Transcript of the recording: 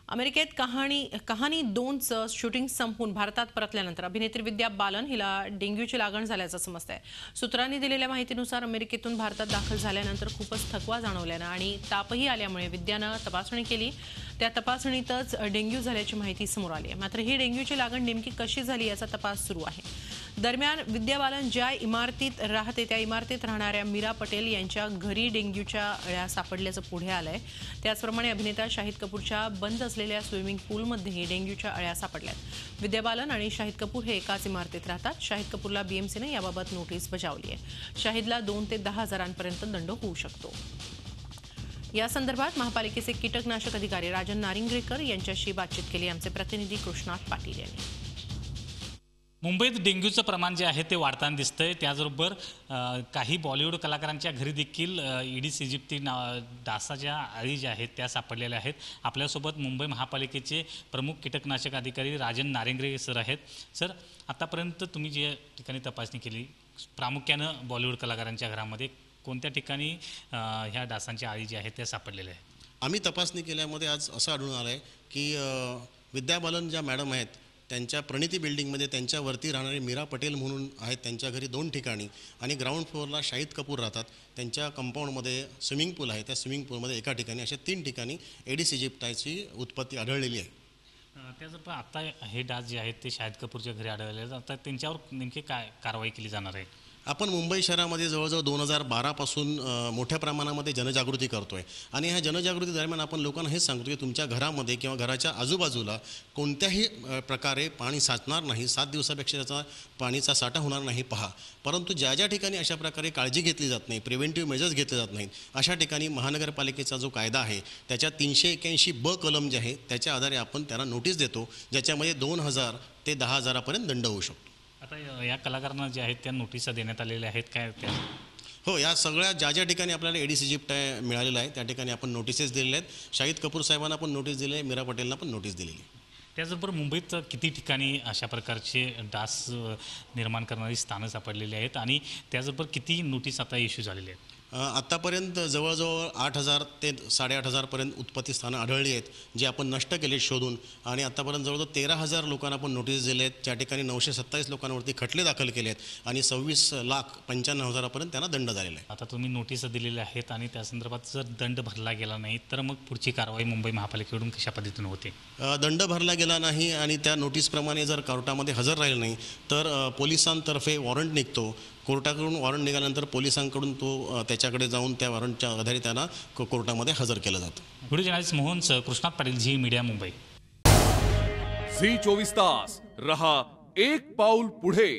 अमेरिकेत कहाणी 2चं शूटिंग संपून भारतात परतल्यानंतर अभिनेत्री विद्या बालन हिला डेंग्यूची लागण झाल्याचं समजतंय। सूत्रांनी दिलेल्या माहितीनुसार अमेरिकेतून भारतात दाखल झाल्यानंतर खूपच थकवा जाणवल्यानं आणि तापही आल्यामुळे विद्यानं तपासणी केली। त्या तपासणीतच डेंग्यू झाल्याची माहिती समोर आली आहे। मात्र ही डेंग्यूची लागण नेमकी कशी झाली याचा तपास सुरू आहे। दरम्यान विद्या बालन ज्या इमारतीत राहते त्या इमारतीत राहणाऱ्या मीरा पटेल यांच्या घरी डेंग्यूच्या अळ्या सापडल्याचं पुढे आलंय। त्याचप्रमाणे अभिनेता शाहिद कपूरच्या बंद असलेल्या स्विमिंग पूलमध्येही डेंग्यूच्या अळ्या सापडल्यात। विद्या बालन आणि शाहिद कपूर हे एकाच इमारतीत राहतात। शाहिद कपूरला बीएमसीने याबाबत नोटीस बजावली आहे। शाहिदला 2 ते 10 हजारांपर्यंत दंड होऊ शकतो। या संदर्भात महापालिकेचे कीटकनाशक अधिकारी राजन नारिंगरेकर यांच्याशी बातचीत केली। आमचे प्रतिनिधी कृष्णात पाटील यांनी। मुंबईत डेंग्यूचं प्रमाण जे आहे ते वाढताना दिसतंय। त्याचबरोबर काही बॉलिवूड कलाकारांच्या घरी देखील ईडिस इजिप्ती डासाच्या अळी ज्या आहेत त्या सापडलेल्या आहेत। आपल्यासोबत मुंबई महापालिकेचे प्रमुख कीटकनाशक अधिकारी राजन नारिंगरे सर आहेत। सर, आतापर्यंत तुम्ही जे ठिकाणी तपासणी केली प्रामुख्यानं बॉलिवूड कलाकारांच्या घरामध्ये कोणत्या ठिकाणी ह्या डासांच्या अळी ज्या आहेत त्या सापडलेल्या आहेत? आम्ही तपासणी केल्यामध्ये आज असं आढळून आलं आहे की विद्या बालन ज्या मॅडम आहेत त्यांच्या प्रणिती बिल्डिंगमध्ये त्यांच्यावरती राहणारे मीरा पटेल म्हणून आहेत त्यांच्या घरी 2 ठिकाणी आणि ग्राउंड फ्लोअरला शाहिद कपूर राहतात। त्यांच्या कंपाऊंडमध्ये स्विमिंग पूल आहे, त्या स्विमिंग पूलमध्ये एका ठिकाणी अशा 3 ठिकाणी एडिस इजिप्टाची उत्पत्ती आढळलेली आहे। त्याचं आता हे डास जे आहेत ते शाहिद कपूरच्या घरी आढळले आहेत। आता त्यांच्यावर नेमकी काय कारवाई केली जाणार आहे? आपण मुंबई शहरामध्ये जवळजवळ 2012 पासून मोठ्या प्रमाणामध्ये जनजागृती करतोय आणि ह्या जनजागृती दरम्यान आपण लोकांना हेच सांगतो की तुमच्या घरामध्ये किंवा घराच्या आजूबाजूला कोणत्याही प्रकारे पाणी साचणार नाही, 7 दिवसापेक्षा त्याचा पाणीचा साठा होणार नाही पहा। परंतु ज्या ज्या ठिकाणी अशा प्रकारे काळजी घेतली जात नाही, प्रिव्हेंटिव्ह मेजर्स घेतले जात नाहीत, अशा ठिकाणी महानगरपालिकेचा जो कायदा आहे त्याच्या 381 कलम जे आहे त्याच्या आधारे आपण त्यांना नोटीस देतो, ज्याच्यामध्ये 2000 ते 10 हजारापर्यंत दंड होऊ शकतो। आता या कलाकारांना जे आहेत त्या नोटिसा देण्यात आलेल्या आहेत काय त्या? हो, या सगळ्या ज्या ठिकाणी आपल्याला एडिस इजिप्ट मिळालेलं आहे त्या ठिकाणी आपण नोटिसेस दिलेल्या आहेत। शाहिद कपूर साहेबांना पण नोटीस दिली आहे, मीरा पटेलला पण नोटीस दिलेली आहे। त्याचबरोबर मुंबईत किती ठिकाणी अशा प्रकारचे डास निर्माण करणारी स्थानं सापडलेली आहेत आणि त्याचबरोबर किती नोटीस आता इश्यू झालेले आहेत? आत्तापर्यंत जवळजवळ 8000 ते 8500पर्यंत उत्पत्ती स्थानं आढळली आहेत जे आपण नष्ट केले शोधून आणि आत्तापर्यंत जवळजवळ 13000 लोकांना आपण नोटीस दिले आहेत, ज्या ठिकाणी 927 लोकांवरती खटले दाखल केले आहेत आणि 26,95,000पर्यंत त्यांना दंड झालेला आहे। आता तुम्ही नोटीसा दिलेल्या आहेत आणि त्या संदर्भात जर दंड भरला गेला नाही तर मग पुढची कारवाई मुंबई महापालिकेकडून कशा पद्धतीने होते? दंड भरला गेला नाही आणि त्या नोटीसप्रमाणे जर कोर्टामध्ये हजर राहिलं नाही तर पोलिसांतर्फे वॉरंट निघतो। कोर्टाकडून वॉरंट निघाल्यानंतर पोलिसांकडून तो त्याच्याकडे जाऊन त्या वॉरंटच्या आधारे त्यांना कोर्टामध्ये हजर केलं जातं। Video journalist Mohan sir, Krishnat Patil, Zee media, Mumbai. Zee 24 तास रहा एक पाऊल पुढे।